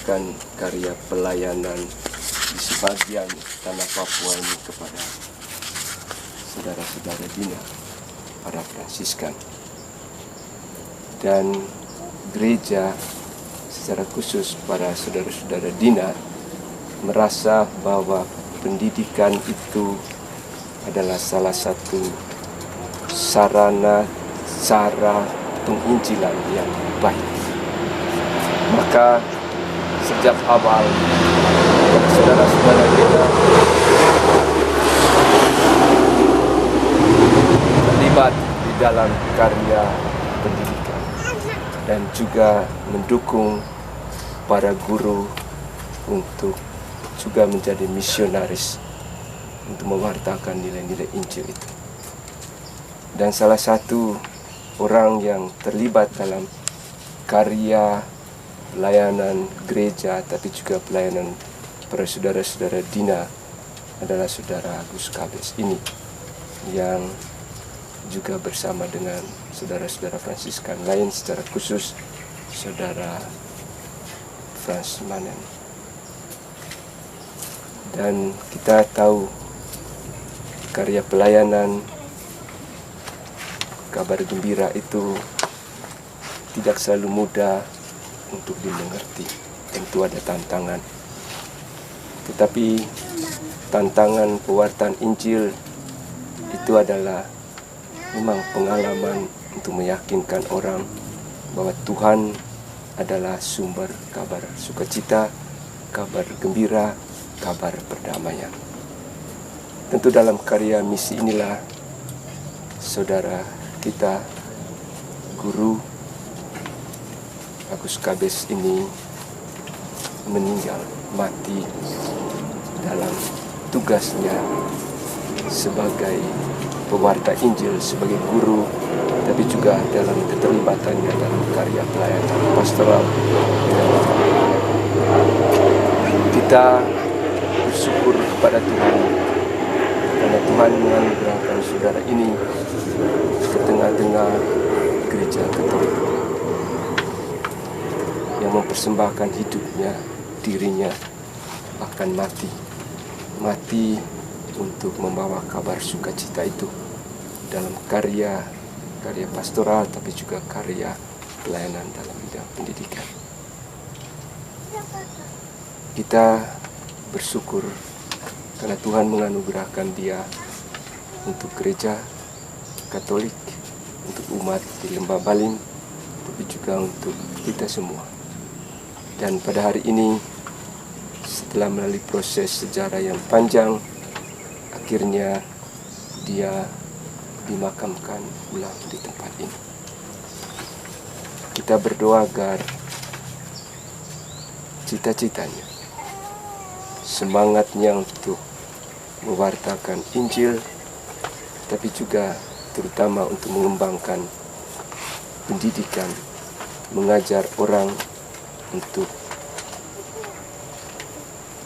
menyerahkan karya pelayanan di sebagian tanah Papua ini kepada saudara-saudara Dina, para Fransiskan. Dan gereja secara khusus para saudara-saudara Dina merasa bahwa pendidikan itu adalah salah satu sarana cara penginjilan yang baik. Maka sejak awal saudara-saudara Dina terlibat di dalam karya pendidikan dan juga mendukung para guru untuk juga menjadi misionaris untuk mewartakan nilai-nilai Injil itu. Dan salah satu orang yang terlibat dalam karya pelayanan gereja tapi juga pelayanan para saudara-saudara Dina adalah saudara Agus Kabes ini, yang juga bersama dengan saudara-saudara Fransiskan lain, secara khusus saudara Frans Manen. Dan kita tahu karya pelayanan kabar gembira itu tidak selalu mudah untuk dimengerti. Tentu ada tantangan. Tetapi tantangan pewartaan Injil itu adalah memang pengalaman untuk meyakinkan orang bahwa Tuhan adalah sumber kabar sukacita, kabar gembira, kabar perdamaian. Tentu dalam karya misi inilah saudara kita, guru Agus Kabes ini meninggal, mati dalam tugasnya sebagai pewarta Injil, sebagai guru, tapi juga dalam keterlibatannya dalam karya pelayanan pastoral. Kita bersyukur kepada Tuhan karena Tuhan menganugerahkan saudara ini ke tengah-tengah gereja Katolik yang mempersembahkan hidupnya, dirinya, bahkan mati untuk membawa kabar sukacita itu dalam karya pastoral tapi juga karya pelayanan dalam bidang pendidikan. Kita bersyukur karena Tuhan menganugerahkan dia untuk gereja Katolik, untuk umat di Lembah Balim, tapi juga untuk kita semua. Dan pada hari ini, setelah melalui proses sejarah yang panjang, akhirnya dia dimakamkan ulang di tempat ini. Kita berdoa agar cita-citanya, semangatnya untuk mewartakan Injil, tapi juga terutama untuk mengembangkan pendidikan, mengajar orang untuk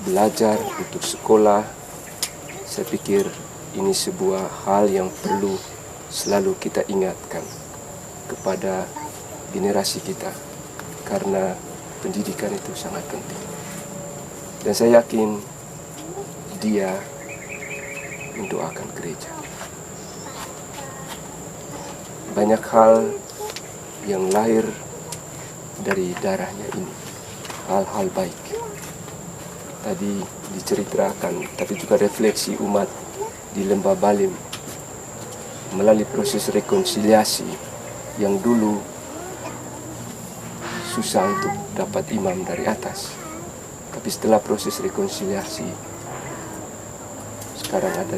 belajar, untuk sekolah. Saya pikir ini sebuah hal yang perlu selalu kita ingatkan kepada generasi kita, karena pendidikan itu sangat penting. Dan saya yakin dia mendoakan gereja. Banyak hal yang lahir dari darahnya ini, hal-hal baik. Tadi diceritakan, tapi juga refleksi umat di Lembah Balim melalui proses rekonsiliasi yang dulu susah untuk dapat imam dari atas. Tapi setelah proses rekonsiliasi, sekarang ada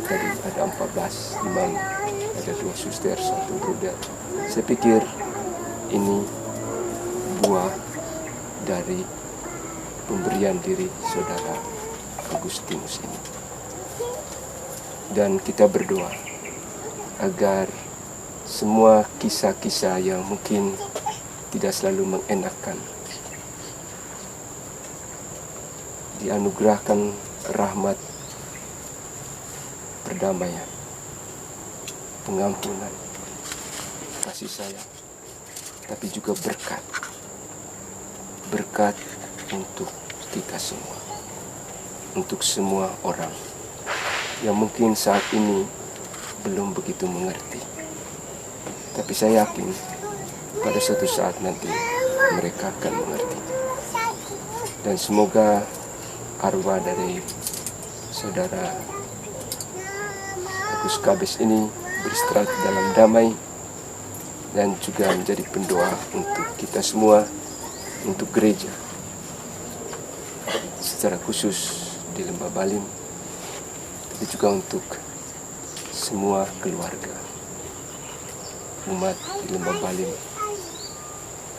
14 imam, ada 2 suster, 1 bruder. Saya pikir ini buah dari pemberian diri saudara Agustinus ini. Dan kita berdoa agar semua kisah-kisah yang mungkin tidak selalu mengenakan dianugerahkan rahmat, perdamaian, pengampunan, kasih sayang, tapi juga berkat untuk kita semua, untuk semua orang yang mungkin saat ini belum begitu mengerti. Tapi saya yakin pada suatu saat nanti mereka akan mengerti. Dan semoga arwah dari saudara Agus Kabes ini beristirahat dalam damai, dan juga menjadi pendoa untuk kita semua, untuk gereja secara khusus di Lembah Balim, tapi juga untuk semua keluarga umat di Lembah Balim,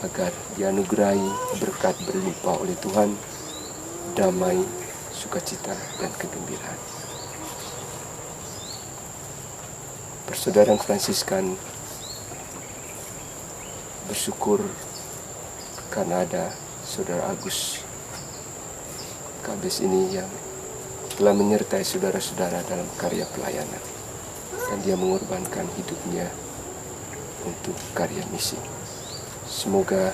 agar dianugerahi berkat berlimpah oleh Tuhan, damai, sukacita, dan kegembiraan. Persaudaraan Fransiskan bersyukur karena ada saudara Agus Kabes ini yang telah menyertai saudara-saudara dalam karya pelayanan, dan dia mengorbankan hidupnya untuk karya misi. Semoga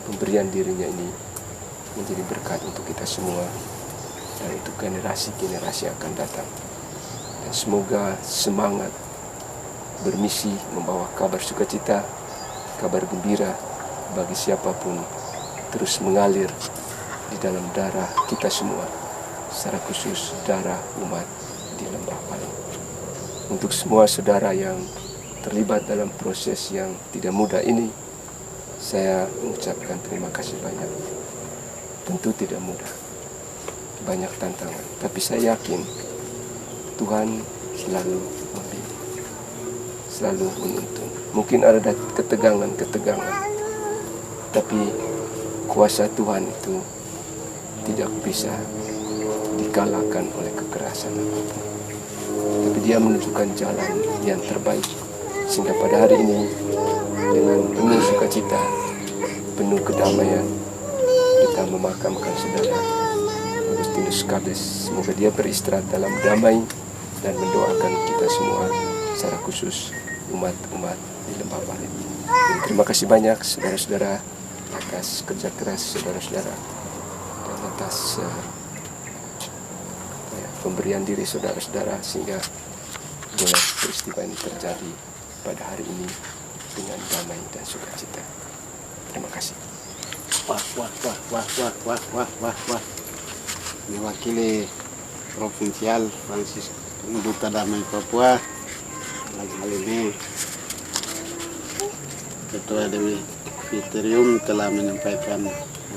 pemberian dirinya ini menjadi berkat untuk kita semua dan untuk generasi-generasi yang akan datang. Dan semoga semangat bermisi membawa kabar sukacita, kabar gembira bagi siapapun terus mengalir di dalam darah kita semua, secara khusus darah umat di Lembah Balim. Untuk semua saudara yang terlibat dalam proses yang tidak mudah ini, saya mengucapkan terima kasih banyak. Tentu tidak mudah, banyak tantangan, tapi saya yakin Tuhan selalu membimbing, selalu menuntun. Mungkin ada ketegangan-ketegangan, tapi kuasa Tuhan itu tidak bisa dikalahkan oleh kekerasan apapun. Tapi dia menunjukkan jalan yang terbaik, sehingga pada hari ini dengan penuh sukacita, penuh kedamaian, kita memakamkan saudara Agustinus Kabes. Semoga dia beristirahat dalam damai, dan mendoakan kita semua secara khusus umat-umat di Lembah Balim. Terima kasih banyak saudara-saudara atas kerja keras saudara-saudara, dan atas pemberian diri saudara-saudara sehingga boleh peristiwa ini terjadi pada hari ini dengan damai dan sukacita. Terima kasih. Wah. Mewakili Provinsial Francis Duta Damai Papua, dalam hal ini Ketua Dewi Fitrium telah menyampaikan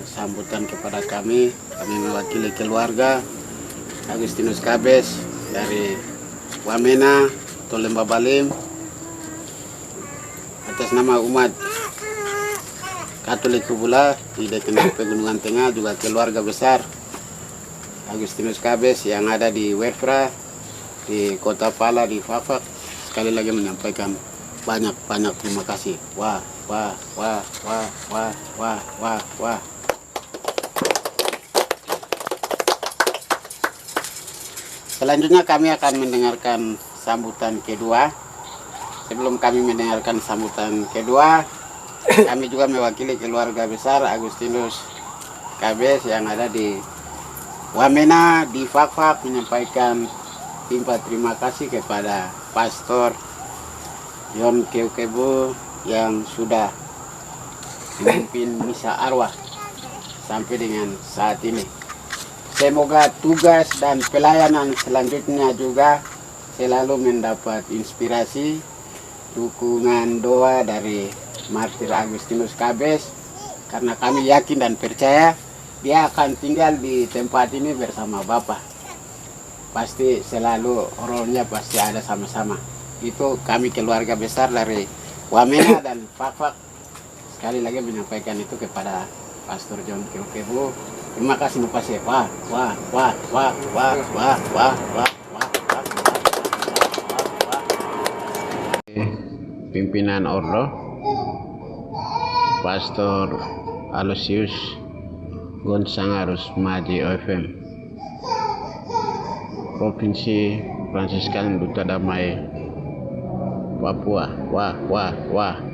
sambutan kepada kami. Kami mewakili keluarga Agustinus Kabes dari Wamena atau Lembah Balim, atas nama umat Katolik Kubula di DKP Pegunungan Tengah, juga keluarga besar Agustinus Kabes yang ada di Werfra, di Kota Pala, di Fafak. Sekali lagi menyampaikan banyak terima kasih. Wah. Selanjutnya kami akan mendengarkan sambutan kedua. Sebelum kami mendengarkan sambutan kedua, kami juga mewakili keluarga besar Agustinus Kabes yang ada di Wamena, di Fafak, menyampaikan terima kasih kepada Pastor Yon Keukebo yang sudah memimpin misa arwah sampai dengan saat ini. Semoga tugas dan pelayanan selanjutnya juga selalu mendapat inspirasi, dukungan doa dari Martir Agustinus Kabes, karena kami yakin dan percaya dia akan tinggal di tempat ini bersama Bapak. Pasti selalu role-nya pasti ada sama-sama. Itu kami keluarga besar dari Wamena dan Fafak sekali lagi menyampaikan itu kepada Pastor John Keukebo. Terima kasih Mupase. Wah. Pimpinan Ordo Pastor Aloysius Gonsangarus Maji OFM, Provinsi Fransiskan Duta Damai Papua. Wah.